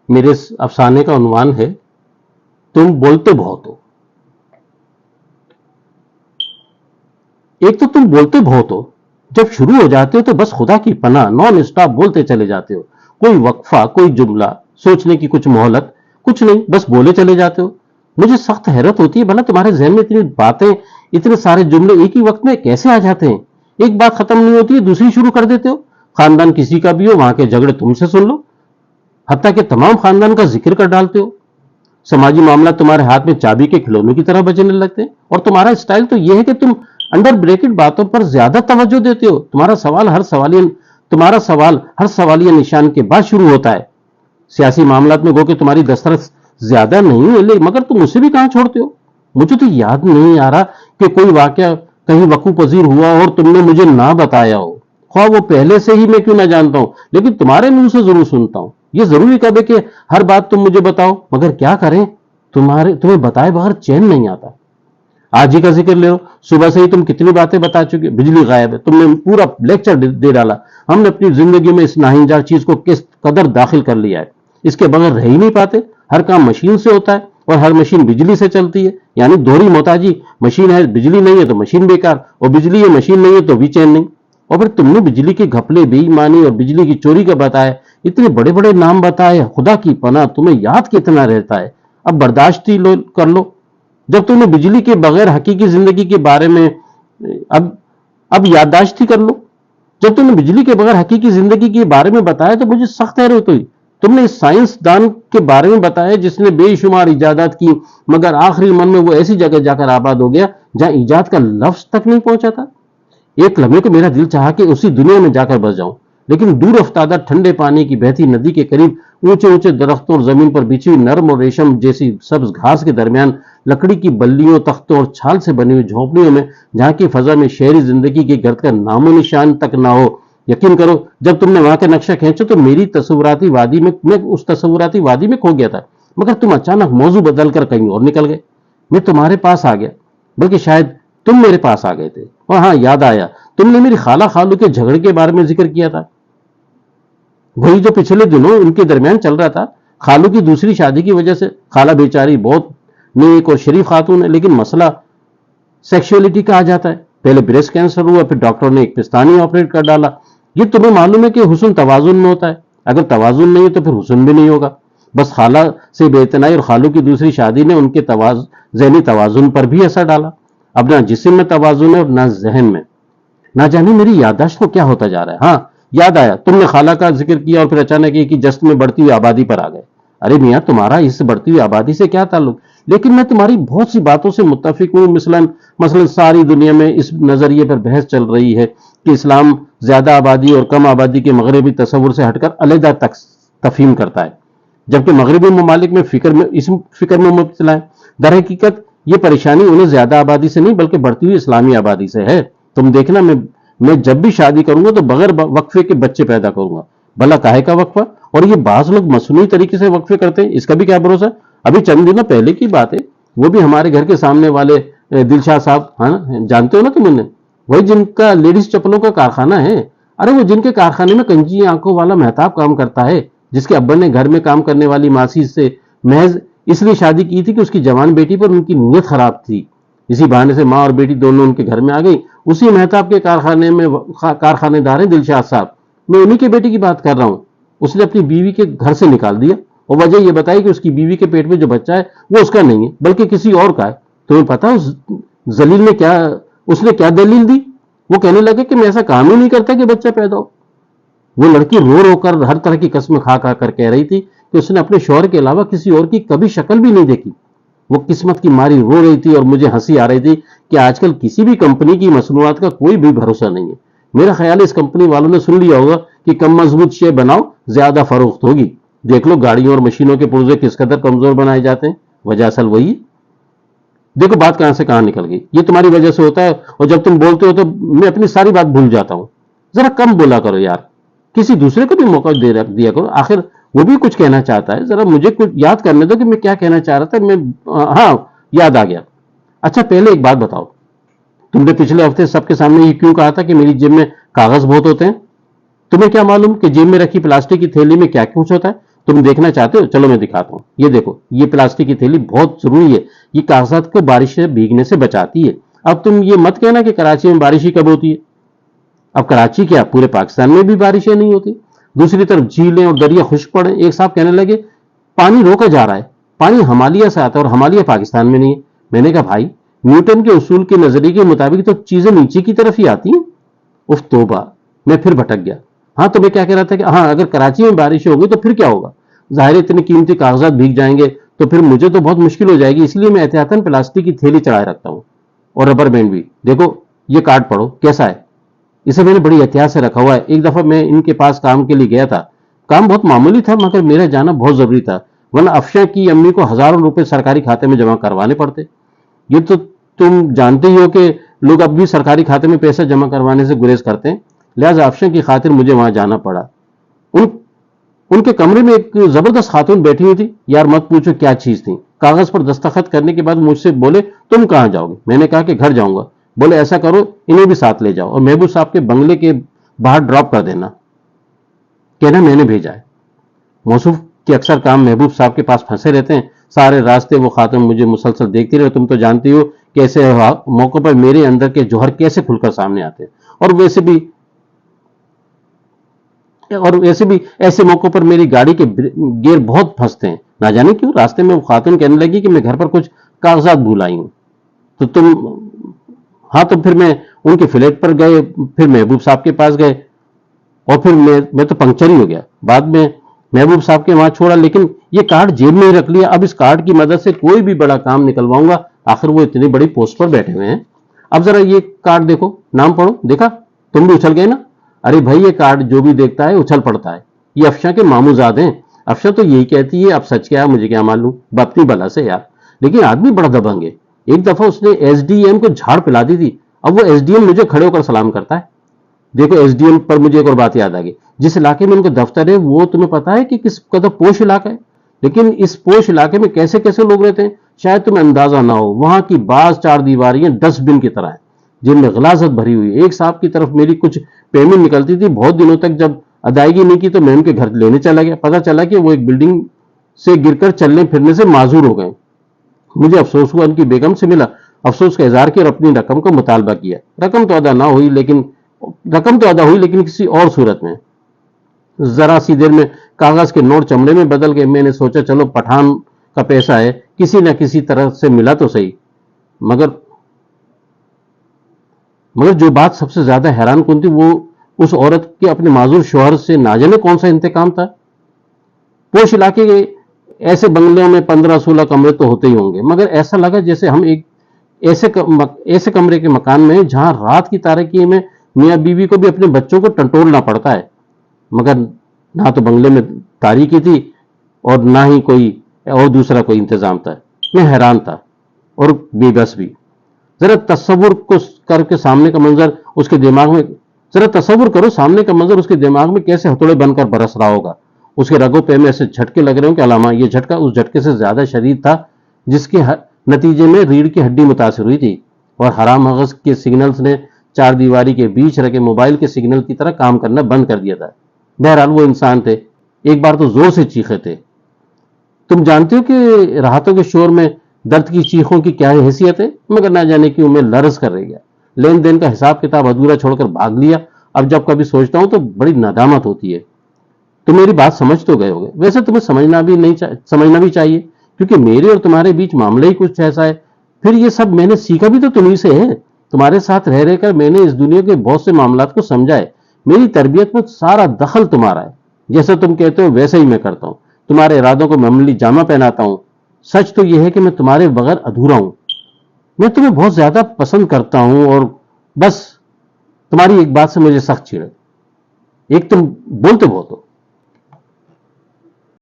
میرے افسانے کا عنوان ہے تم بولتے بہت ہو. ایک تو تم بولتے بہت ہو، جب شروع ہو جاتے ہو تو بس خدا کی پناہ نان اسٹاپ بولتے چلے جاتے ہو. کوئی وقفہ، کوئی جملہ، سوچنے کی کچھ مہلت، کچھ نہیں، بس بولے چلے جاتے ہو. مجھے سخت حیرت ہوتی ہے بھلا تمہارے ذہن میں اتنی باتیں، اتنے سارے جملے ایک ہی وقت میں کیسے آ جاتے ہیں؟ ایک بات ختم نہیں ہوتی ہے دوسری شروع کر دیتے ہو. خاندان کسی کا بھی ہو، وہاں کے جھگڑے تم سے سن لو، حتیٰ کہ تمام خاندان کا ذکر کر ڈالتے ہو. سماجی معاملات تمہارے ہاتھ میں چابی کے کھلونوں کی طرح بجنے لگتے ہیں. اور تمہارا اسٹائل تو یہ ہے کہ تم انڈر بریکٹ باتوں پر زیادہ توجہ دیتے ہو. تمہارا سوال ہر سوالیہ نشان کے بعد شروع ہوتا ہے. سیاسی معاملات میں گو کہ تمہاری دسترس زیادہ نہیں ہے، مگر تم اسے بھی کہاں چھوڑتے ہو. مجھے تو یاد نہیں آ رہا کہ کوئی واقعہ کہیں وقوع پذیر ہوا اور تم نے مجھے نہ بتایا ہو، خواہ وہ پہلے سے ہی میں کیوں نہ جانتا ہوں، لیکن تمہارے منہ سے ضرور سنتا ہوں. یہ ضروری کب ہے کہ ہر بات تم مجھے بتاؤ، مگر کیا کریں، تمہیں بتائے بغیر چین نہیں آتا. آج ہی کا ذکر لے لو، صبح سے ہی تم کتنی باتیں بتا چکے. بجلی غائب ہے، تم نے پورا لیکچر دے ڈالا. ہم نے اپنی زندگی میں اس ناہنجار چیز کو کس قدر داخل کر لیا ہے، اس کے بغیر رہ ہی نہیں پاتے. ہر کام مشین سے ہوتا ہے اور ہر مشین بجلی سے چلتی ہے، یعنی دوہری محتاجی. مشین ہے، بجلی نہیں ہے تو مشین بیکار، اور بجلی ہے مشین نہیں ہے تو بھی چین نہیں. اور پھر تم نے بجلی کے گھپلے، بے ایمانی اور بجلی کی چوری کا بتایا. اتنے بڑے بڑے نام بتائے، خدا کی پناہ تمہیں یاد کتنا رہتا ہے. اب برداشت ہی کر لو. جب تم نے بجلی کے بغیر حقیقی زندگی کے بارے میں اب یادداشت ہی کر لو. جب تم نے بجلی کے بغیر حقیقی زندگی کے بارے میں بتایا تو مجھے سخت حیرت ہوئی. تم نے اس سائنس دان کے بارے میں بتایا جس نے بے شمار ایجادات کی، مگر آخری من میں وہ ایسی جگہ جا کر آباد ہو گیا جہاں ایجاد کا لفظ تک نہیں پہنچا تھا. ایک لمحے کو میرا دل چاہا کہ اسی دنیا میں جا کر بس جاؤں، لیکن دور افتادہ ٹھنڈے پانی کی بہتی ندی کے قریب اونچے اونچے درختوں اور زمین پر بچھی ہوئی نرم اور ریشم جیسی سبز گھاس کے درمیان لکڑی کی بلیوں، تختوں اور چھال سے بنی ہوئی جھونپڑیوں میں، جہاں کی فضا میں شہری زندگی کے گرد کا نام و نشان تک نہ ہو. یقین کرو، جب تم نے وہاں کا نقشہ کھینچا تو میں اس تصوراتی وادی میں کھو گیا تھا. مگر تم اچانک موضوع بدل کر کہیں اور نکل گئے. میں تمہارے پاس آ گیا، بلکہ شاید تم میرے پاس آ گئے تھے. اور ہاں، یاد آیا، تم نے میری خالہ خالو کے جھگڑے کے بارے میں ذکر کیا تھا، وہی جو پچھلے دنوں ان کے درمیان چل رہا تھا. خالو کی دوسری شادی کی وجہ سے. خالہ بیچاری بہت نیک اور شریف خاتون ہے، لیکن مسئلہ سیکشولیٹی کا آ جاتا ہے. پہلے بریسٹ کینسر ہوا، پھر ڈاکٹر نے ایک پستانی آپریٹ کر ڈالا. یہ تمہیں معلوم ہے کہ حسن توازن میں ہوتا ہے، اگر توازن نہیں ہے تو پھر حسن بھی نہیں ہوگا. بس خالہ سے بے اعتنائی اور خالو کی دوسری شادی نے ان کے ذہنی توازن پر بھی اثر ڈالا. اب نہ جسم میں توازن ہے اور نہ ذہن میں. نہ جانے میری یادداشت کو کیا ہوتا جا رہا ہے. ہاں، یاد آیا، تم نے خالہ کا ذکر کیا اور پھر اچانک یہ کہ جست میں بڑھتی ہوئی آبادی پر آ گئے. ارے میاں، تمہارا اس بڑھتی ہوئی آبادی سے کیا تعلق؟ لیکن میں تمہاری بہت سی باتوں سے متفق ہوں. مثلا ساری دنیا میں اس نظریے پر بحث چل رہی ہے کہ اسلام زیادہ آبادی اور کم آبادی کے مغربی تصور سے ہٹ کر علیحدہ تفہیم کرتا ہے، جبکہ مغربی ممالک میں اس فکر میں مبتلا ہے. در حقیقت یہ پریشانی انہیں زیادہ آبادی سے نہیں بلکہ بڑھتی ہوئی اسلامی آبادی سے ہے. تم دیکھنا، میں جب بھی شادی کروں گا تو بغیر وقفے کے بچے پیدا کروں گا. بھلا کاہے کا وقفہ؟ اور یہ بعض لوگ مصنوعی طریقے سے وقفے کرتے ہیں، اس کا بھی کیا بھروسہ؟ ابھی چند دنوں پہلے کی بات ہے، وہ بھی ہمارے گھر کے سامنے والے دلشاہ صاحب، ہاں جانتے ہو نا تم انہیں، وہی جن کا لیڈیز چپلوں کا کارخانہ ہے. ارے وہ جن کے کارخانے میں کنجی آنکھوں والا مہتاب کام کرتا ہے، جس کے ابا نے گھر میں کام کرنے والی ماسی سے محض اس لیے شادی کی تھی کہ اس کی جوان بیٹی پر ان کی نیت خراب تھی. اسی بہانے سے ماں اور بیٹی دونوں ان کے گھر میں آ گئی. اسی مہتاب کے کارخانے دار ہیں دلشاد صاحب. میں انہی کے بیٹی کی بات کر رہا ہوں. اس نے اپنی بیوی کے گھر سے نکال دیا اور وجہ یہ بتائی کہ اس کی بیوی کے پیٹ میں جو بچہ ہے وہ اس کا نہیں ہے بلکہ کسی اور کا ہے. تمہیں پتا اس نے کیا دلیل دی؟ وہ کہنے لگے کہ میں ایسا کام ہی نہیں کرتا کہ بچہ پیدا ہو. وہ لڑکی رو رو کر ہر طرح کی قسم کھا کر کہہ رہی تھی کہ اس نے اپنے شوہر کے علاوہ کسی اور کی کبھی شکل بھی نہیں دیکھی. وہ قسمت کی ماری رو رہی تھی اور مجھے ہنسی آ رہی تھی کہ آج کل کسی بھی کمپنی کی مصنوعات کا کوئی بھی بھروسہ نہیں ہے. میرا خیال ہے اس کمپنی والوں نے سن لیا ہوگا کہ کم مضبوط شے بناؤ، زیادہ فروخت ہوگی. دیکھ لو گاڑیوں اور مشینوں کے پرزے کس قدر کمزور بنائے جاتے ہیں. وجہ اصل وہی ہے. دیکھو بات کہاں سے کہاں نکل گئی. یہ تمہاری وجہ سے ہوتا ہے، اور جب تم بولتے ہو تو میں اپنی ساری بات بھول جاتا ہوں. ذرا کم بولا کرو یار، کسی دوسرے کو بھی موقع دیا کرو. آخر وہ بھی کچھ کہنا چاہتا ہے. ذرا مجھے کچھ یاد کرنے دو کہ میں کیا کہنا چاہ رہا تھا. ہاں، یاد آ گیا. اچھا پہلے ایک بات بتاؤ، تم نے پچھلے ہفتے سب کے سامنے یہ کیوں کہا تھا کہ میری جیب میں کاغذ بہت ہوتے ہیں؟ تمہیں کیا معلوم کہ جیب میں رکھی پلاسٹک کی تھیلی میں کیا کچھ ہوتا ہے؟ تم دیکھنا چاہتے ہو؟ چلو میں دکھاتا ہوں. یہ دیکھو، یہ پلاسٹک کی تھیلی بہت ضروری ہے، یہ کاغذات کو بارش سے بھیگنے سے بچاتی ہے. اب تم یہ مت کہنا کہ کراچی میں بارش ہی کب ہوتی ہے. اب کراچی کیا، پورے پاکستان میں بھی بارشیں نہیں ہوتی. دوسری طرف جھیلیں اور دریا خشک پڑے. ایک صاحب کہنے لگے پانی روکا جا رہا ہے، پانی ہمالیہ سے آتا ہے اور ہمالیہ پاکستان میں نہیں ہے. میں نے کہا بھائی، نیوٹن کے اصول کے نظریے کے مطابق تو چیزیں نیچے کی طرف ہی آتی ہیں. اف توبہ، میں پھر بھٹک گیا. ہاں تو میں کیا کہہ رہا تھا کہ ہاں اگر کراچی میں بارش ہوگی تو پھر کیا ہوگا؟ ظاہر اتنے قیمتی کاغذات بھیگ جائیں گے تو پھر مجھے تو بہت مشکل ہو جائے گی. اس لیے میں احتیاطاً پلاسٹک کی تھیلی چڑھائے رکھتا ہوں، اور ربر بینڈ بھی. دیکھو یہ کارڈ پڑھو کیسا ہے. اسے میں نے بڑی احتیاط سے رکھا ہوا ہے. ایک دفعہ میں ان کے پاس کام کے لیے گیا تھا. کام بہت معمولی تھا مگر میرا جانا بہت ضروری تھا، ورنہ افشاں کی امی کو ہزاروں روپے سرکاری کھاتے میں جمع کروانے پڑتے. یہ تو تم جانتے ہی ہو کہ لوگ اب بھی سرکاری کھاتے میں پیسہ جمع کروانے سے گریز کرتے ہیں. لہذا افشاں کی خاطر مجھے وہاں جانا پڑا. ان ان کے کمرے میں ایک زبردست خاتون بیٹھی ہوئی تھی. یار مت پوچھو کیا چیز تھی. کاغذ پر دستخط کرنے کے بعد مجھ سے بولے تم کہاں جاؤ گے؟ میں نے کہا کہ گھر جاؤں گا. بولے ایسا کرو انہیں بھی ساتھ لے جاؤ اور محبوب صاحب کے بنگلے کے باہر ڈراپ کر دینا. کہنا میں نے بھیجا ہے. موصوف کے اکثر کام محبوب صاحب کے پاس پھنسے رہتے ہیں. سارے راستے وہ خاتون مجھے مسلسل دیکھتی رہے. تم تو جانتی ہو کہ ایسے موقع پر میرے اندر کے جوہر کیسے کھل کر سامنے آتے ہیں. اور ویسے بھی ایسے موقع پر میری گاڑی کے گیئر بہت پھنستے ہیں. نہ جانے کیوں راستے میں وہ خاتون کہنے لگی کہ میں گھر پر کچھ کاغذات بھول آئی ہوں. تو تم ہاں تو پھر میں ان کے فلیٹ پر گئے، پھر محبوب صاحب کے پاس گئے، اور پھر میں تو پنکچر ہی ہو گیا. بعد میں محبوب صاحب کے وہاں چھوڑا، لیکن یہ کارڈ جیب میں ہی رکھ لیا. اب اس کارڈ کی مدد سے کوئی بھی بڑا کام نکلواؤں گا. آخر وہ اتنی بڑی پوسٹ پر بیٹھے ہوئے ہیں. اب ذرا یہ کارڈ دیکھو، نام پڑھو. دیکھا؟ تم بھی اچھل گئے نا. ارے بھائی یہ کارڈ جو بھی دیکھتا ہے اچھل پڑتا ہے. یہ افشاں کے ماموں زاد ہیں. افشاں تو یہی کہتی ہے اب سچ کیا مجھے کیا معلوم، بپتی بلا سے یار. لیکن آدمی بڑا دبنگ ہے. ایک دفعہ اس نے ایس ڈی ایم کو جھاڑ پلا دی تھی. اب وہ ایس ڈی ایم مجھے کھڑے ہو کر سلام کرتا ہے. دیکھو ایس ڈی ایم پر مجھے ایک اور بات یاد آ گئی. جس علاقے میں ان کا دفتر ہے وہ تمہیں پتا ہے کہ کس قدر پوش علاقہ ہے. لیکن اس پوش علاقے میں کیسے کیسے لوگ رہتے ہیں شاید تمہیں اندازہ نہ ہو. وہاں کی بعض چار دیواریاں 10 بن کی طرح ہیں جن میں غلاظت بھری ہوئی ہے. ایک صاحب کی طرف میری کچھ پیمنٹ نکلتی تھی بہت دنوں تک. جب ادائیگی نہیں کی تو میں ان کے گھر لینے چلا گیا. پتا چلا کہ وہ ایک بلڈنگ سے گر کر چلنے پھرنے سے معذور ہو گئے. مجھے افسوس ہوا. ان کی بیگم سے ملا، افسوس کا اظہار کیا اور اپنی رقم کا مطالبہ کیا. رقم تو ادا ہوئی لیکن کسی اور صورت میں. ذرا سی دیر میں کاغذ کے نوٹ چمڑے میں بدل گئے. میں نے سوچا چلو پٹھان کا پیسہ ہے کسی نہ کسی طرح سے ملا تو صحیح. مگر جو بات سب سے زیادہ حیران کن تھی وہ اس عورت کے اپنے معذور شوہر سے نہ جانے کون سا انتقام تھا. پوش علاقے کے ایسے بنگلوں میں 15-16 کمرے تو ہوتے ہی ہوں گے، مگر ایسا لگا جیسے ہم ایک ایسے کمرے کے مکان میں جہاں رات کی تاریکی میں میاں بیوی کو بھی اپنے بچوں کو ٹنٹولنا پڑتا ہے. مگر نہ تو بنگلے میں تاریکی تھی اور نہ ہی کوئی اور دوسرا کوئی انتظام تھا. میں حیران تھا اور بے بس بھی. ذرا تصور کرو سامنے کا منظر اس کے دماغ میں کیسے ہتھوڑے بن کر برس رہا ہوگا. اس کے رگوں پہ میں ایسے جھٹکے لگ رہے ہوں کہ علامہ یہ جھٹکا اس جھٹکے سے زیادہ شدید تھا جس کے نتیجے میں ریڑھ کی ہڈی متاثر ہوئی تھی اور حرام مغز کے سگنلز نے چار دیواری کے بیچ رکھے موبائل کے سگنل کی طرح کام کرنا بند کر دیا تھا. بہرحال وہ انسان تھے. ایک بار تو زور سے چیخے تھے. تم جانتے ہو کہ راحتوں کے شور میں درد کی چیخوں کی کیا حیثیت ہے. مگر نہ جانے کیوں میں لرز کر رہ گیا. لین دین کا حساب کتاب ادھورا چھوڑ کر بھاگ لیا. اب جب کبھی سوچتا ہوں تو بڑی ندامت ہوتی ہے. تم میری بات سمجھ تو گئے ہوگے. ویسے تمہیں سمجھنا بھی چاہیے کیونکہ میرے اور تمہارے بیچ معاملہ ہی کچھ ایسا ہے. پھر یہ سب میں نے سیکھا بھی تو تمہیں سے ہے. تمہارے ساتھ رہ کر میں نے اس دنیا کے بہت سے معاملات کو سمجھا ہے. میری تربیت میں سارا دخل تمہارا ہے. جیسا تم کہتے ہو ویسا ہی میں کرتا ہوں. تمہارے ارادوں کو میں عملی جامہ پہناتا ہوں. سچ تو یہ ہے کہ میں تمہارے بغیر ادھورا ہوں. میں تمہیں بہت زیادہ پسند کرتا ہوں اور بس تمہاری ایک بات سے مجھے سخت چڑ ہے. ایک تم بولتے بہت ہو.